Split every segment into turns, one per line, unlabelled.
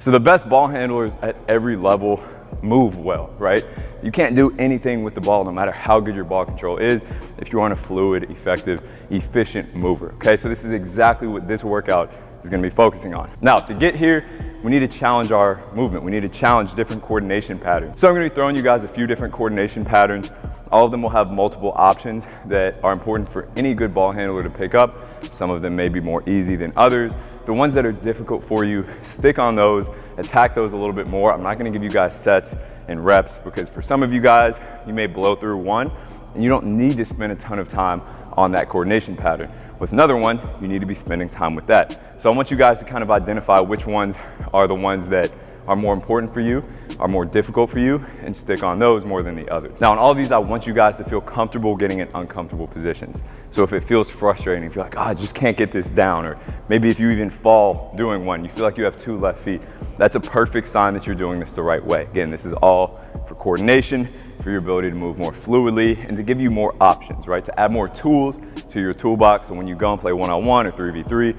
So the best ball handlers at every level move well, right? You can't do anything with the ball no matter how good your ball control is if you aren't a fluid, effective, efficient mover, okay? So this is exactly what this workout is gonna be focusing on. Now, to get here, we need to challenge our movement. We need to challenge different coordination patterns. So I'm gonna be throwing you guys a few different coordination patterns. All of them will have multiple options that are important for any good ball handler to pick up. Some of them may be more easy than others. The ones that are difficult for you, stick on those, attack those a little bit more. I'm not gonna give you guys sets and reps because for some of you guys, you may blow through one and you don't need to spend a ton of time on that coordination pattern. With another one, you need to be spending time with that. So I want you guys to kind of identify which ones are the ones that are more important for you, are more difficult for you, and stick on those more than the others. Now in all of these, I want you guys to feel comfortable getting in uncomfortable positions. So if it feels frustrating, if you're like, oh, I just can't get this down, or maybe if you even fall doing one, you feel like you have two left feet, that's a perfect sign that you're doing this the right way. Again, this is all for coordination, for your ability to move more fluidly, and to give you more options, right? To add more tools to your toolbox, so when you go and play one-on-one or 3v3,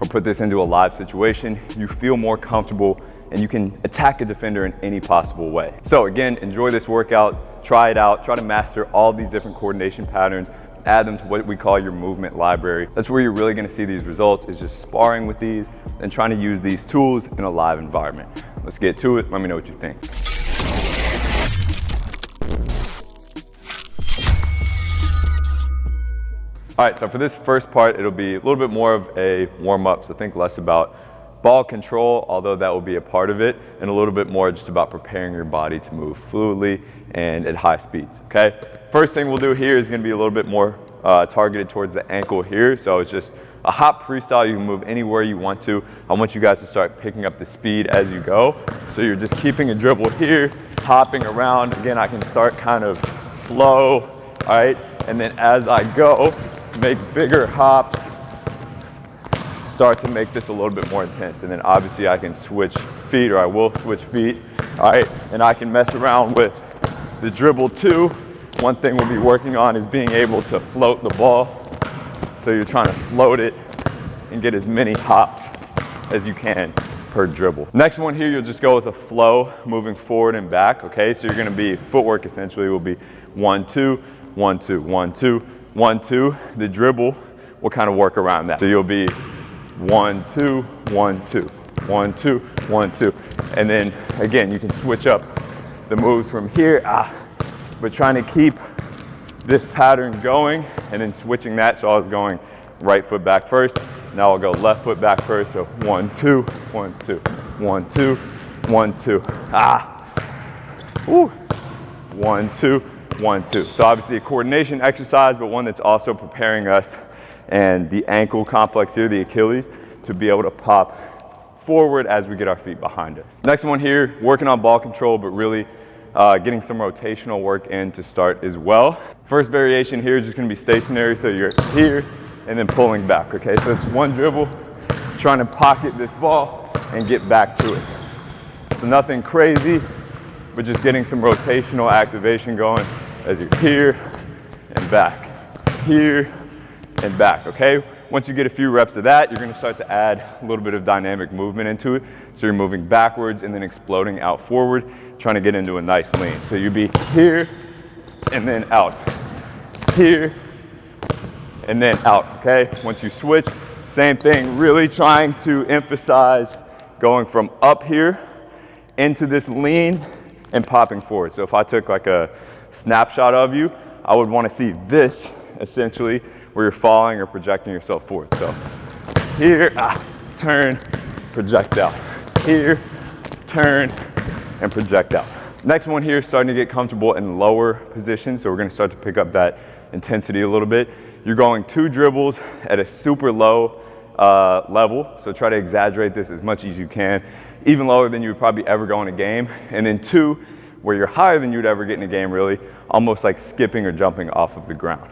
or put this into a live situation, you feel more comfortable and you can attack a defender in any possible way. So again, enjoy this workout, try it out, try to master all these different coordination patterns, add them to what we call your movement library. That's where you're really gonna see these results, is just sparring with these and trying to use these tools in a live environment. Let's get to it, let me know what you think. All right, so for this first part, it'll be a little bit more of a warm-up, so think less about ball control, although that will be a part of it, and a little bit more just about preparing your body to move fluidly and at high speeds, okay? First thing we'll do here is gonna be a little bit more targeted towards the ankle here, so it's just a hop freestyle. You can move anywhere you want to. I want you guys to start picking up the speed as you go. So you're just keeping a dribble here, hopping around. Again, I can start kind of slow, all right? And then as I go, make bigger hops, start to make this a little bit more intense. And then obviously I can switch feet, or I will switch feet, all right? And I can mess around with the dribble too. One thing we'll be working on is being able to float the ball. So you're trying to float it and get as many hops as you can per dribble. Next one here, you'll just go with a flow, moving forward and back, okay? So you're gonna be, footwork essentially will be 1, 2, 1, 2, 1, 2, 1, 2. The dribble will kind of work around that. So you'll be 1, 2, 1, 2, 1, 2, 1, 2. And then again, you can switch up the moves from here, but trying to keep this pattern going and then switching that. So I was going right foot back first. Now I'll go left foot back first. So 1, 2, 1, 2, 1, 2, 1, 2. Woo. 1, 2, 1, 2. So obviously a coordination exercise, but one that's also preparing us and the ankle complex here, the Achilles, to be able to pop forward as we get our feet behind us. Next one here, working on ball control, but really getting some rotational work in to start as well. First variation here is just gonna be stationary, so you're here and then pulling back, okay? So it's one dribble, trying to pocket this ball and get back to it. So nothing crazy, but just getting some rotational activation going as you're here and back, here and back, okay? Once you get a few reps of that, you're gonna start to add a little bit of dynamic movement into it. So you're moving backwards and then exploding out forward, trying to get into a nice lean. So you'd be here and then out, here and then out, okay? Once you switch, same thing, really trying to emphasize going from up here into this lean and popping forward. So if I took like a snapshot of you, I would want to see this essentially where you're falling or projecting yourself forward. So here, turn, project out. Here, turn, and project out. Next one here, starting to get comfortable in lower positions. So we're gonna start to pick up that intensity a little bit. You're going 2 dribbles at a super low level. So try to exaggerate this as much as you can, even lower than you would probably ever go in a game. And then 2, where you're higher than you'd ever get in a game really, almost like skipping or jumping off of the ground.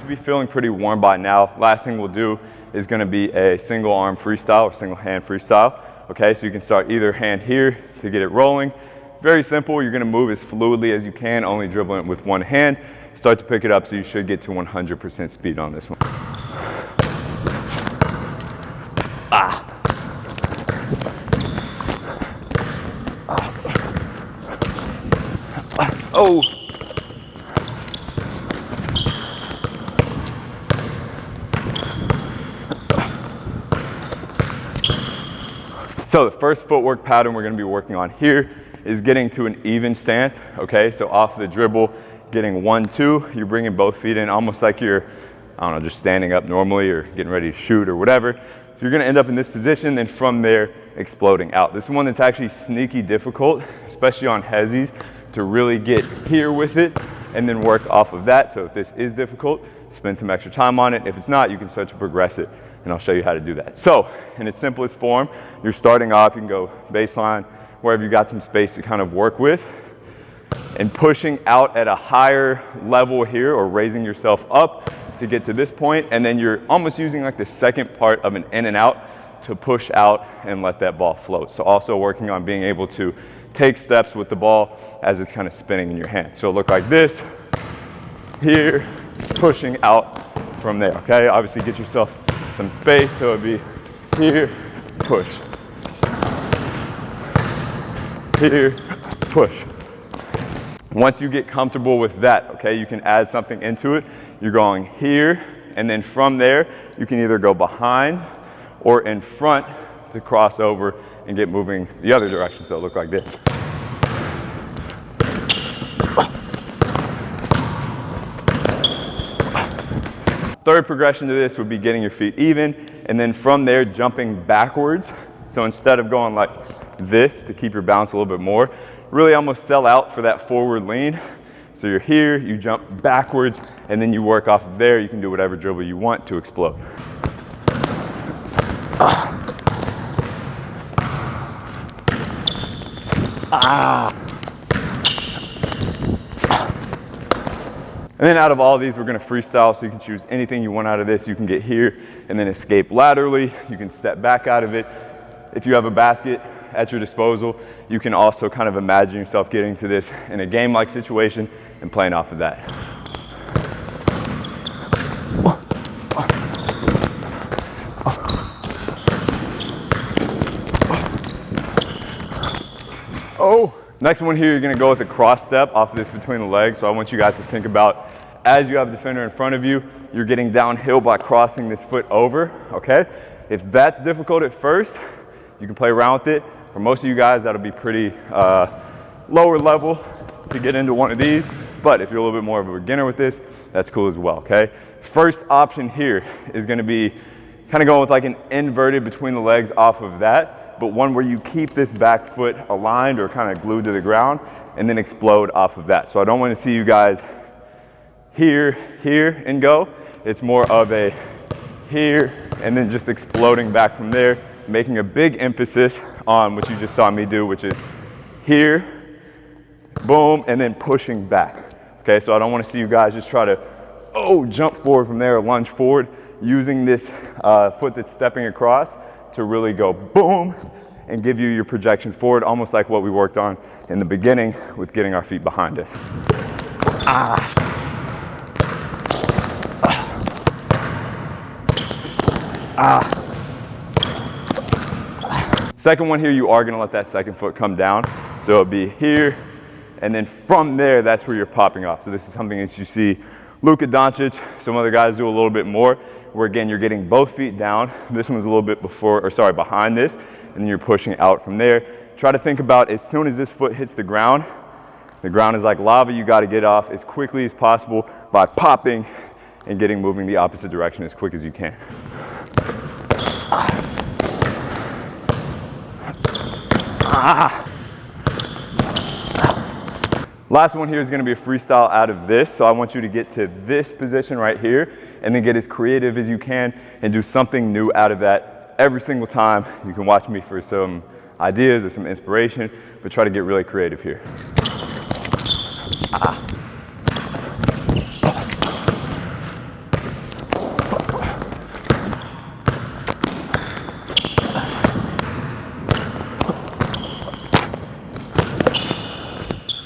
Be feeling pretty warm by now. Last thing we'll do is going to be a single arm freestyle or single hand freestyle. Okay, so you can start either hand here to get it rolling. Very simple. You're going to move as fluidly as you can, only dribbling it with one hand. Start to pick it up, so you should get to 100% speed on this one. Oh. So the first footwork pattern we're going to be working on here is getting to an even stance. Okay, so off the dribble, getting 1, 2, you're bringing both feet in almost like you're, I don't know, just standing up normally or getting ready to shoot or whatever. So you're going to end up in this position, and from there exploding out. This is one that's actually sneaky difficult, especially on hezzies, to really get here with it and then work off of that. So if this is difficult, spend some extra time on it. If it's not, you can start to progress it, and I'll show you how to do that. So in its simplest form, you're starting off, you can go baseline, wherever you got some space to kind of work with, and pushing out at a higher level here, or raising yourself up to get to this point, and then you're almost using like the second part of an in and out to push out and let that ball float. So also working on being able to take steps with the ball as it's kind of spinning in your hand. So it'll look like this, here, pushing out from there, okay? Obviously get yourself some space, so it'd be here, push, here, push. Once you get comfortable with that, okay, you can add something into it. You're going here, and then from there, you can either go behind or in front to cross over and get moving the other direction, so it'll look like this. Third progression to this would be getting your feet even, and then from there jumping backwards. So instead of going like this to keep your balance a little bit more, really almost sell out for that forward lean. So you're here, you jump backwards, and then you work off of there. You can do whatever dribble you want to explode. And then out of all of these, we're going to freestyle, so you can choose anything you want out of this. You can get here and then escape laterally. You can step back out of it. If you have a basket at your disposal, you can also kind of imagine yourself getting to this in a game-like situation and playing off of that. Oh, next one here, you're going to go with a cross step off of this between the legs. So I want you guys to think about, as you have a defender in front of you, you're getting downhill by crossing this foot over, okay? If that's difficult at first, you can play around with it. For most of you guys, that'll be pretty lower level to get into one of these. But if you're a little bit more of a beginner with this, that's cool as well, okay? First option here is going to be kind of going with like an inverted between the legs off of that, but one where you keep this back foot aligned or kind of glued to the ground and then explode off of that. So I don't want to see you guys here, and go. It's more of a here and then just exploding back from there, making a big emphasis on what you just saw me do, which is here, boom, and then pushing back. Okay, so I don't want to see you guys just try to, jump forward from there or lunge forward, using this foot that's stepping across to really go boom and give you your projection forward, almost like what we worked on in the beginning with getting our feet behind us. Second one here, you are going to let that second foot come down. So it'll be here, and then from there, that's where you're popping off. So this is something that you see Luka Doncic, some other guys do a little bit more, where again, you're getting both feet down. This one's a little bit behind this, and then you're pushing out from there. Try to think about, as soon as this foot hits the ground is like lava. You got to get off as quickly as possible by popping and moving the opposite direction as quick as you can. Last one here is going to be a freestyle out of this. So I want you to get to this position right here and then get as creative as you can and do something new out of that every single time. You can watch me for some ideas or some inspiration, but try to get really creative here.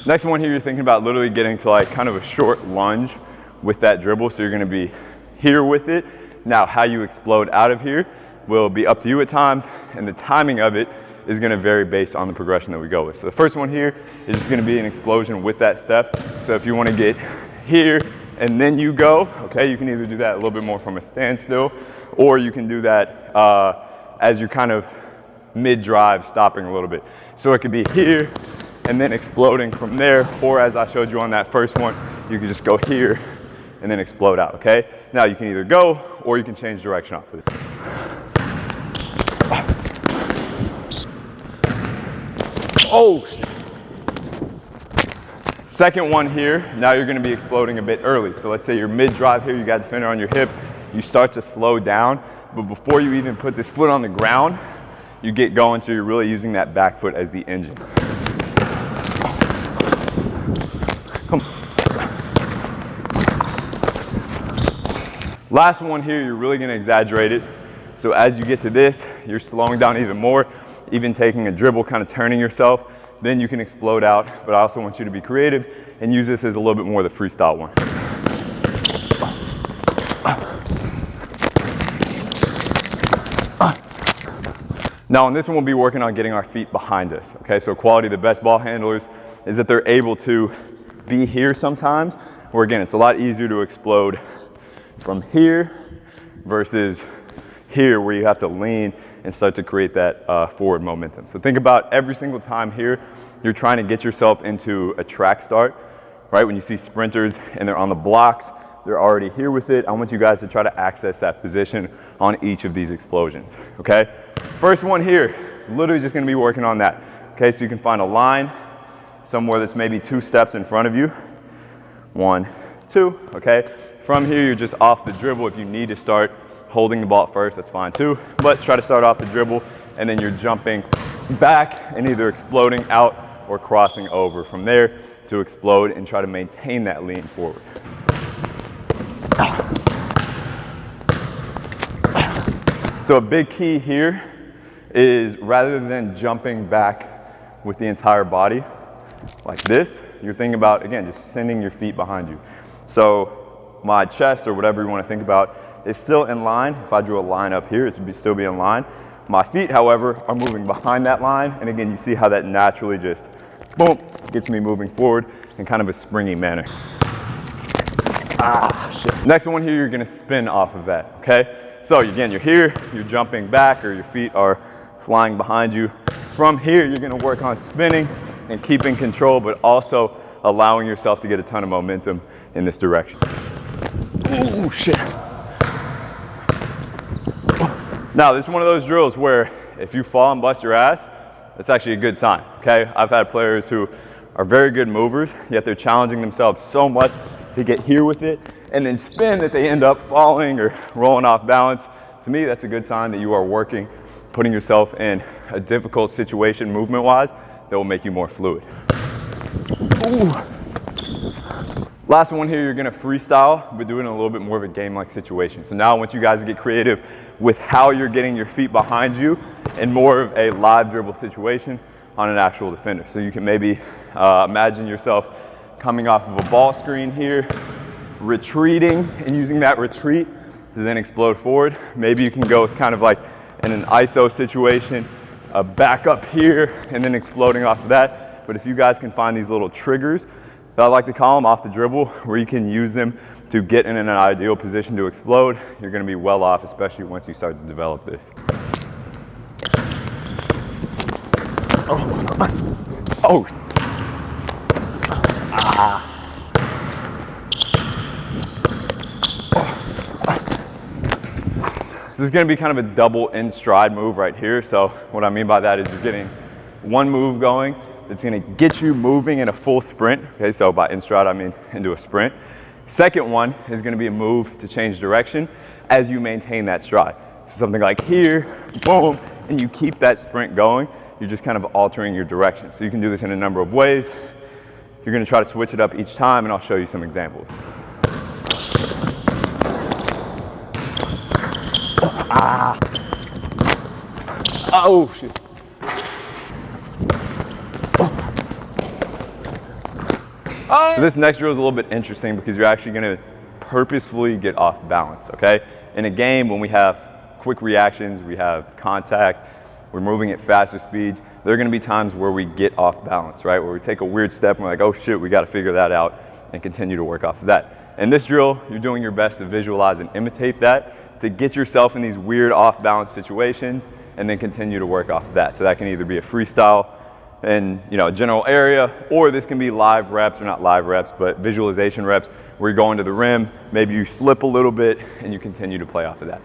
Next one here, you're thinking about literally getting to like kind of a short lunge with that dribble. So you're gonna be here with it. Now, how you explode out of here will be up to you at times, and the timing of it is gonna vary based on the progression that we go with. So the first one here is just gonna be an explosion with that step. So if you wanna get here and then you go, okay, you can either do that a little bit more from a standstill, or you can do that as you're kind of mid-drive, stopping a little bit. So it could be here and then exploding from there, or as I showed you on that first one, you can just go here and then explode out, okay? Now you can either go or you can change direction off of it. Oh, second one here, now you're gonna be exploding a bit early. So let's say you're mid-drive here, you got defender on your hip, you start to slow down, but before you even put this foot on the ground, you get going, so you're really using that back foot as the engine. Come on. Last one here, you're really gonna exaggerate it. So as you get to this, you're slowing down even more, even taking a dribble, kind of turning yourself, then you can explode out. But I also want you to be creative and use this as a little bit more of the freestyle one. Now on this one, we'll be working on getting our feet behind us, okay? So quality of the best ball handlers is that they're able to be here sometimes, where again, it's a lot easier to explode from here versus here, where you have to lean and start to create that forward momentum. So think about every single time here, you're trying to get yourself into a track start, right? When you see sprinters and they're on the blocks, they're already here with it. I want you guys to try to access that position on each of these explosions, okay? First one here is literally just gonna be working on that, okay? So you can find a line somewhere that's maybe 2 steps in front of you. 1, 2, okay? From here, you're just off the dribble. If you need to start holding the ball at first, that's fine too. But try to start off the dribble, and then you're jumping back and either exploding out or crossing over from there to explode and try to maintain that lean forward. So a big key here is rather than jumping back with the entire body like this, you're thinking about, again, just sending your feet behind you. So my chest, or whatever you want to think about, is still in line. If I drew a line up here, it would still be in line. My feet, however, are moving behind that line. And again, you see how that naturally just, boom, gets me moving forward in kind of a springy manner. Shit. Next one here, you're gonna spin off of that, okay? So again, you're here, you're jumping back, or your feet are flying behind you. From here, you're gonna work on spinning and keeping control, but also allowing yourself to get a ton of momentum in this direction. Oh, shit. Now, this is one of those drills where if you fall and bust your ass, that's actually a good sign, okay? I've had players who are very good movers, yet they're challenging themselves so much to get here with it and then spin that they end up falling or rolling off balance. To me, that's a good sign that you are working, putting yourself in a difficult situation movement-wise that will make you more fluid. Ooh. Last one here, you're gonna freestyle, but do it in a little bit more of a game-like situation. So now I want you guys to get creative with how you're getting your feet behind you in more of a live dribble situation on an actual defender. So you can maybe imagine yourself coming off of a ball screen here, retreating and using that retreat to then explode forward. Maybe you can go with kind of like in an ISO situation, back up here and then exploding off of that. But if you guys can find these little triggers, that I like to call them, off the dribble, where you can use them to get in an ideal position to explode, you're gonna be well off, especially once you start to develop this. Oh. This is gonna be kind of a double in stride move right here. So what I mean by that is you're getting one move going that's gonna get you moving in a full sprint. Okay, so by in stride, I mean into a sprint. Second one is gonna be a move to change direction as you maintain that stride. So something like here, boom, and you keep that sprint going. You're just kind of altering your direction. So you can do this in a number of ways. You're gonna try to switch it up each time, and I'll show you some examples. Oh, shit. So this next drill is a little bit interesting because you're actually going to purposefully get off balance, okay? In a game, when we have quick reactions, we have contact, we're moving at faster speeds, there are going to be times where we get off balance, right? Where we take a weird step and we're like, oh shit, we got to figure that out and continue to work off of that. In this drill, you're doing your best to visualize and imitate that, to get yourself in these weird off balance situations and then continue to work off of that. So that can either be a freestyle in a general area, or this can be live reps, or not live reps, but visualization reps where you're going to the rim, maybe you slip a little bit and you continue to play off of that.